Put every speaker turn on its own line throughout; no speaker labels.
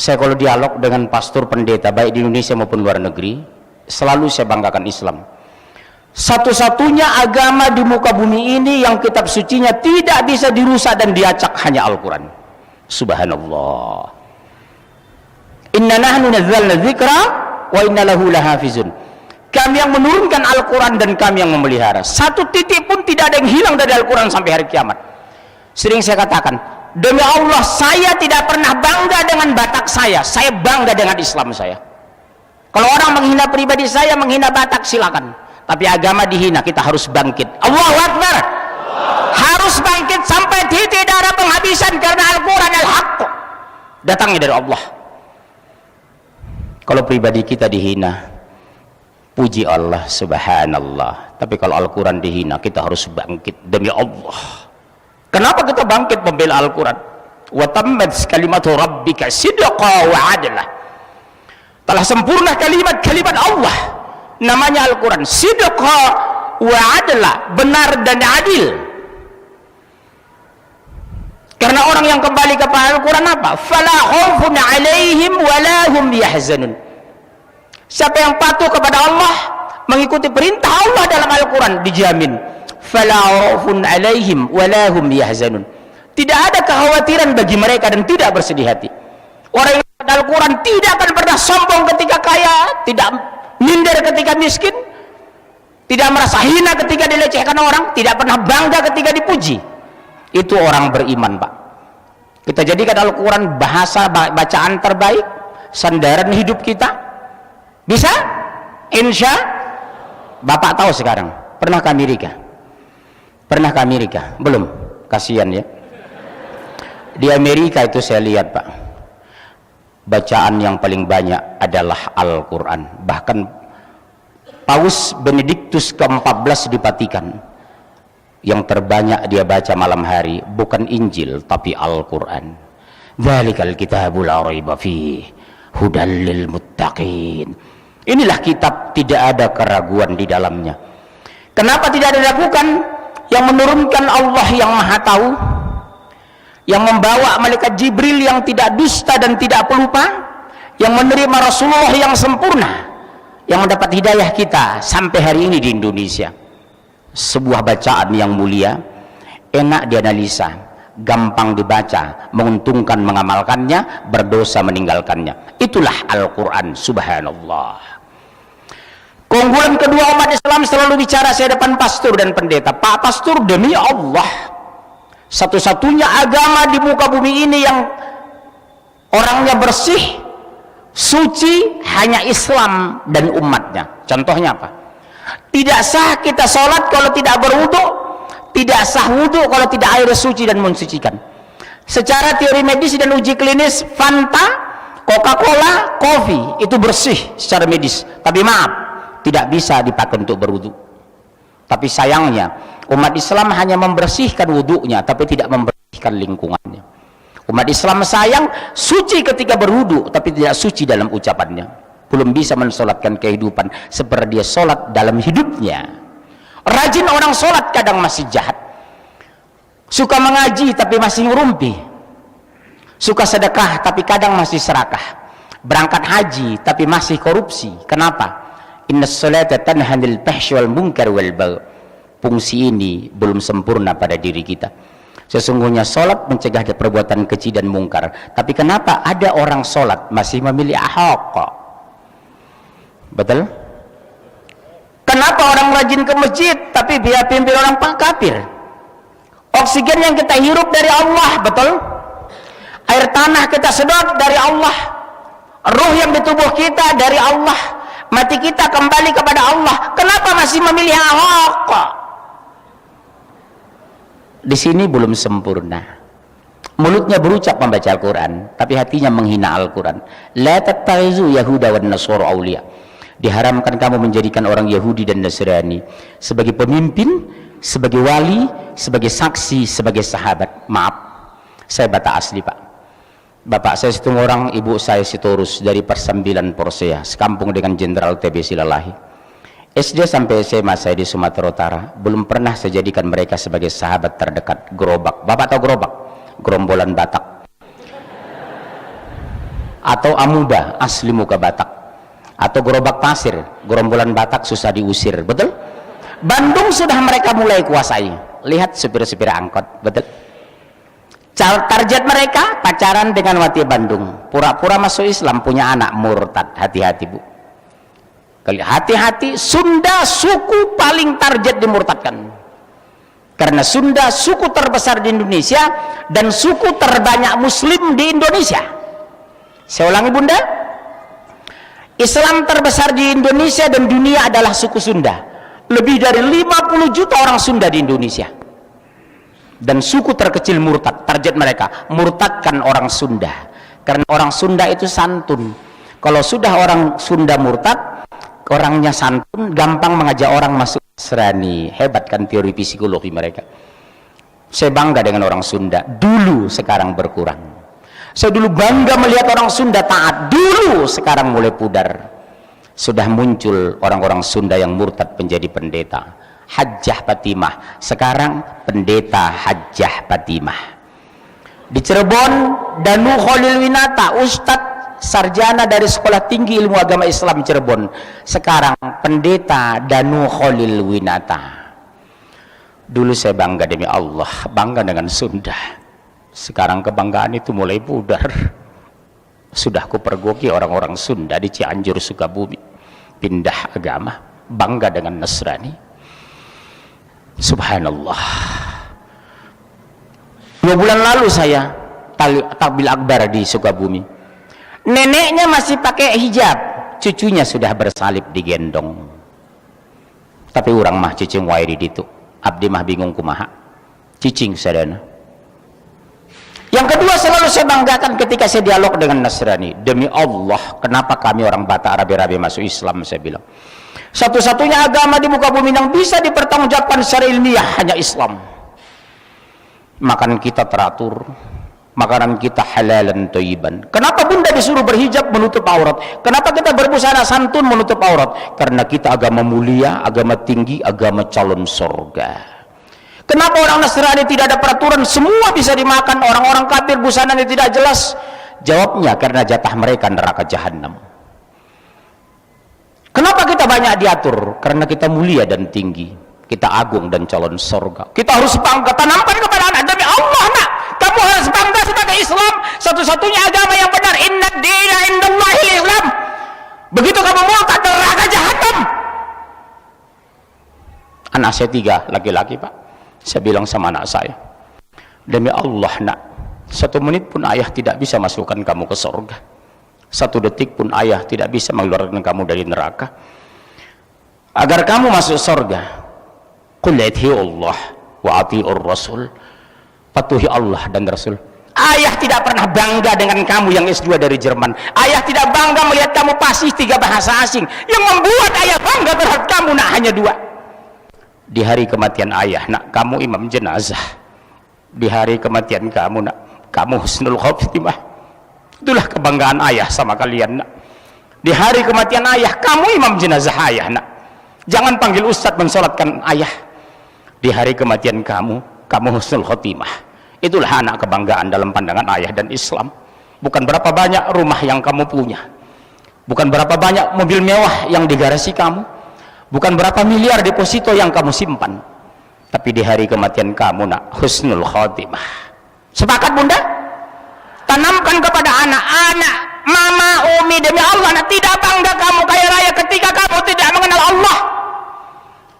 Saya kalau dialog dengan pastor pendeta baik di Indonesia maupun luar negeri, selalu saya banggakan Islam. Satu-satunya agama di muka bumi ini yang kitab sucinya tidak bisa dirusak dan diacak hanya Al-Quran. Subhanallah. Inna nahnu nazzalna dzikra wa inna lahu lahafizun. Kami yang menurunkan Al-Quran dan kami yang memelihara. Satu titik pun tidak ada yang hilang dari Al-Quran sampai hari kiamat. Sering saya katakan, demi Allah saya tidak pernah bangga dengan Batak saya bangga dengan Islam saya. Kalau orang menghina pribadi saya, menghina Batak, silakan. Tapi agama dihina, kita harus bangkit. Allahu Akbar. Harus bangkit sampai titik darah penghabisan, karena Al-Quran al-haq datangnya dari Allah. Kalau pribadi kita dihina, puji Allah, subhanallah. Tapi kalau Al-Quran dihina, kita harus bangkit demi Allah. Kenapa kita bangkit membela Al-Quran? Wa tammat kalimatu rabbika sidqa wa adla. Telah sempurna kalimat Allah, namanya Al-Quran, sidqa wa adla, benar dan adil. Karena orang yang kembali kepada Al-Quran apa? Fala khaufun alaihim wala hum yahzanun. Siapa yang patuh kepada Allah, mengikuti perintah Allah dalam Al-Quran, dijamin fala khaufun alaihim wala hum yahzanun. Tidak ada kekhawatiran bagi mereka dan tidak bersedih hati. Orang yang pada Al-Quran tidak akan pernah sombong ketika kaya, tidak minder ketika miskin, tidak merasa hina ketika dilecehkan orang, tidak pernah bangga ketika dipuji. Itu orang beriman, Pak. Kita jadikan Al-Quran bahasa bacaan terbaik, sandaran hidup kita. Bisa? Insya Bapak tahu sekarang. Pernah ke Amerika? Pernah ke Amerika? Belum? Kasihan ya. Di Amerika itu saya lihat, Pak, bacaan yang paling banyak adalah Al-Quran. Bahkan Paus Benediktus ke-14 di Vatikan, yang terbanyak dia baca malam hari bukan Injil tapi Al-Quran. Dzalikal kitabul la raiba fihi hudal lil muttaqin. Inilah kitab, tidak ada keraguan di dalamnya. Kenapa tidak diragukan? Yang menurunkan Allah yang Maha Tahu, yang membawa malaikat Jibril yang tidak dusta dan tidak pelupa, yang menerima Rasulullah yang sempurna, yang mendapat hidayah kita sampai hari ini di Indonesia. Sebuah bacaan yang mulia, enak dianalisa, gampang dibaca, menguntungkan mengamalkannya, berdosa meninggalkannya. Itulah Al-Quran, subhanallah. Keunggulan kedua umat Islam selalu bicara saya depan pastor dan pendeta. Pak pastor, demi Allah, satu-satunya agama di muka bumi ini yang orangnya bersih, suci, hanya Islam dan umatnya. Contohnya apa? Tidak sah kita sholat kalau tidak berwudu, tidak sah wudu kalau tidak air suci dan mensucikan. Secara teori medis dan uji klinis, Fanta, Coca-Cola, kopi itu bersih secara medis, tapi maaf, tidak bisa dipakai untuk berwudu. Tapi sayangnya umat Islam hanya membersihkan wudunya, tapi tidak membersihkan lingkungannya. Umat Islam sayang suci ketika berwudu, tapi tidak suci dalam ucapannya. Belum bisa mensolatkan kehidupan seperti dia solat dalam hidupnya. Rajin orang solat kadang masih jahat, suka mengaji tapi masih ngerumpi, suka sedekah tapi kadang masih serakah, berangkat haji tapi masih korupsi. Kenapa? Innas salata tanha 'anil fahsyi wal munkar wal baghi. Fungsi ini belum sempurna pada diri kita. Sesungguhnya solat mencegah perbuatan keji dan mungkar. Tapi kenapa ada orang solat masih memilih Ahok? Betul? Kenapa orang rajin ke masjid tapi dia pimpin orang kafir? Oksigen yang kita hirup dari Allah, betul? Air tanah kita sedot dari Allah, ruh yang di tubuh kita dari Allah, mati kita kembali kepada Allah. Kenapa masih memilih Ahok? Di sini belum sempurna. Mulutnya berucap membaca Al-Quran, tapi hatinya menghina Al-Quran. La tattakhizu yahuda wan nasara awliya. Diharamkan kamu menjadikan orang Yahudi dan Nasrani sebagai pemimpin, sebagai wali, sebagai saksi, sebagai sahabat. Maaf, saya Batak asli, Pak. Bapak saya Situmorang, ibu saya Sitorus, dari Persembilan Porsea, sekampung dengan Jenderal TB Silalahi. SD sampai SMA saya di Sumatera Utara, belum pernah saya jadikan mereka sebagai sahabat terdekat. Gerobak, Bapak tahu gerobak? Gerombolan Batak. atau amuba asli muka Batak, atau gerobak pasir gerombolan Batak susah diusir, betul? Bandung sudah mereka mulai kuasai. Lihat supir-supir angkot, betul? Target mereka pacaran dengan wati Bandung, pura-pura masuk Islam, punya anak murtad. Hati-hati Bu, hati-hati. Sunda suku paling target dimurtadkan, karena Sunda suku terbesar di Indonesia dan suku terbanyak muslim di Indonesia. Saya ulangi Bunda, Islam terbesar di Indonesia dan dunia adalah suku Sunda. Lebih dari 50 juta orang Sunda di Indonesia. Dan suku terkecil murtad, target mereka murtadkan orang Sunda, karena orang Sunda itu santun. Kalau sudah orang Sunda murtad, orangnya santun, gampang mengajak orang masuk Nasrani. Hebat kan teori psikologi mereka. Saya bangga dengan orang Sunda dulu, sekarang berkurang. Saya dulu bangga melihat orang Sunda taat, dulu, sekarang mulai pudar. Sudah muncul orang-orang Sunda yang murtad menjadi pendeta. Hajjah Fatimah, sekarang pendeta Hajjah Fatimah. Di Cirebon, Danu Khalil Winata, Ustadz sarjana dari Sekolah Tinggi Ilmu Agama Islam Cirebon, sekarang pendeta Danu Khalil Winata. Dulu saya bangga demi Allah, bangga dengan Sunda. Sekarang kebanggaan itu mulai pudar. Sudah kupergoki orang-orang Sunda di Cianjur, Sukabumi, pindah agama, bangga dengan Nasrani. Subhanallah. 2 bulan lalu saya takbil akbar di Sukabumi. Neneknya masih pakai hijab, cucunya sudah bersalib digendong. Tapi orang mah cicing wairi ditu, abdi mah bingung kumaha. Cicing sadana. Yang kedua, selalu saya banggakan ketika saya dialog dengan Nasrani. Demi Allah, kenapa kami orang Batak rabi-rabi masuk Islam? Saya bilang, satu-satunya agama di muka bumi yang bisa dipertanggungjawabkan secara ilmiah hanya Islam. Makan kita teratur, makanan kita halalan thayyiban. Kenapa Bunda disuruh berhijab menutup aurat? Kenapa kita berbusana santun menutup aurat? Karena kita agama mulia, agama tinggi, agama calon surga. Kenapa orang Nasrani tidak ada peraturan, semua bisa dimakan, orang-orang kafir busananya tidak jelas? Jawabnya, karena jatah mereka neraka jahanam. Kenapa kita banyak diatur? Karena kita mulia dan tinggi, kita agung dan calon surga. Kita harus bangga, tanamkan kepada anak, demi Allah nak, kamu harus bangga sebagai Islam, satu-satunya agama yang benar. Inna dina indallahil Islam. Begitu kamu murtad, neraka jahanam. Anak saya 3 laki-laki Pak. Saya bilang sama anak saya, demi Allah nak, 1 menit pun ayah tidak bisa masukkan kamu ke surga, 1 detik pun ayah tidak bisa mengeluarkan kamu dari neraka. Agar kamu masuk surga, qul ati'u Allah wa ati'ur Rasul, patuhi Allah dan Rasul. Ayah tidak pernah bangga dengan kamu yang S2 dari Jerman. Ayah tidak bangga melihat kamu fasih 3 bahasa asing. Yang membuat ayah bangga terhadap kamu nak hanya 2. Di hari kematian ayah nak, kamu imam jenazah. Di hari kematian kamu nak, kamu husnul khotimah. Itulah kebanggaan ayah sama kalian nak. Di hari kematian ayah, kamu imam jenazah ayah nak. Jangan panggil ustadz mensolatkan ayah. Di hari kematian kamu, kamu husnul khotimah. Itulah anak kebanggaan dalam pandangan ayah dan Islam. Bukan berapa banyak rumah yang kamu punya, bukan berapa banyak mobil mewah yang digarasi kamu, bukan berapa miliar deposito yang kamu simpan, tapi di hari kematian kamu nak, husnul khotimah. Sepakat Bunda? Tanamkan kepada anak-anak, mama, umi, demi Allah nak, tidak bangga kamu kaya raya ketika kamu tidak mengenal Allah.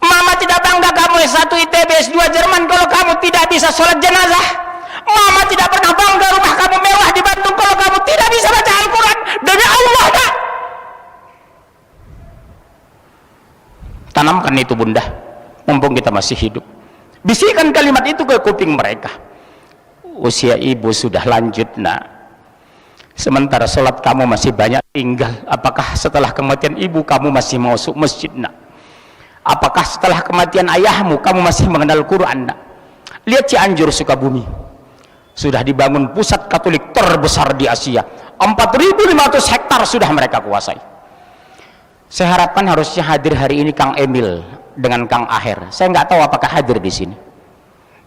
Mama tidak bangga kamu S1 ITB, S2 Jerman kalau kamu tidak bisa sholat jenazah. Mama tidak pernah bangga rumah kamu mewah di Bandung kalau kamu tidak bisa baca Al-Quran. Demi Allah nak, tanamkan itu Bunda, mumpung kita masih hidup. Bisikan kalimat itu ke kuping mereka. Usia ibu sudah lanjut nak, sementara sholat kamu masih banyak tinggal. Apakah setelah kematian ibu kamu masih masuk masjid nak? Apakah setelah kematian ayahmu kamu masih mengenal Quran nak? Lihat Cianjur, Sukabumi, sudah dibangun pusat Katolik terbesar di Asia. 4.500 hektar sudah mereka kuasai. Saya harapkan harusnya hadir hari ini Kang Emil dengan Kang Aher. Saya nggak tahu apakah hadir di sini.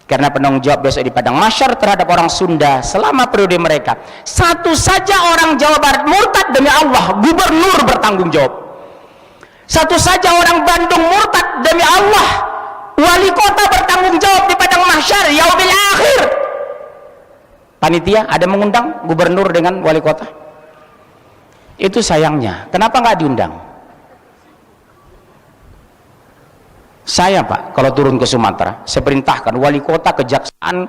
Karena penanggung jawab besok di padang mahsyar terhadap orang Sunda selama periode mereka. Satu saja orang Jawa Barat murtad, demi Allah gubernur bertanggung jawab. Satu saja orang Bandung murtad, demi Allah wali kota bertanggung jawab di padang mahsyar yaumil akhir. Panitia ada mengundang gubernur dengan wali kota? Itu sayangnya. Kenapa nggak diundang? Saya Pak, kalau turun ke Sumatera, saya perintahkan wali kota, kejaksaan,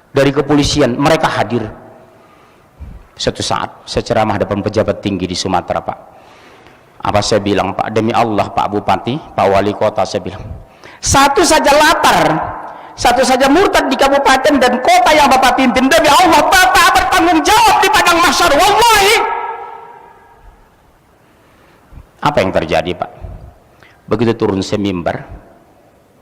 dari kepolisian, mereka hadir. Suatu saat, saya ceramah depan pejabat tinggi di Sumatera Pak. Apa saya bilang Pak, demi Allah Pak Bupati, Pak Wali Kota, saya bilang, satu saja lapar, satu saja murtad di kabupaten dan kota yang Bapak pimpin, demi Allah Bapak bertanggung jawab di padang mahsyar, wallahi. Apa yang terjadi Pak? Begitu turun semimbar,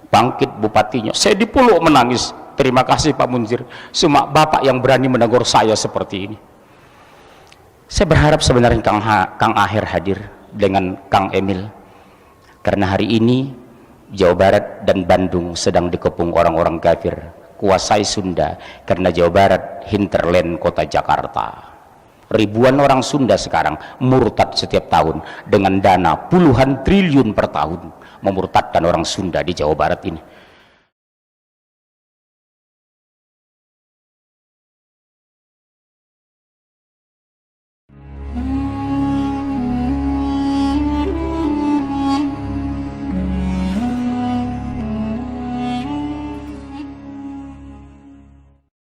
bangkit bupatinya, saya dipeluk menangis. Terima kasih Pak Munzir, cuma Bapak yang berani menegur saya seperti ini. Saya berharap sebenarnya Kang Aher hadir dengan Kang Emil, karena hari ini Jawa Barat dan Bandung sedang dikepung orang-orang kafir, kuasai Sunda, karena Jawa Barat hinterland kota Jakarta. Ribuan orang Sunda sekarang murtad setiap tahun dengan dana puluhan triliun per tahun, memurtadkan orang Sunda di Jawa Barat ini.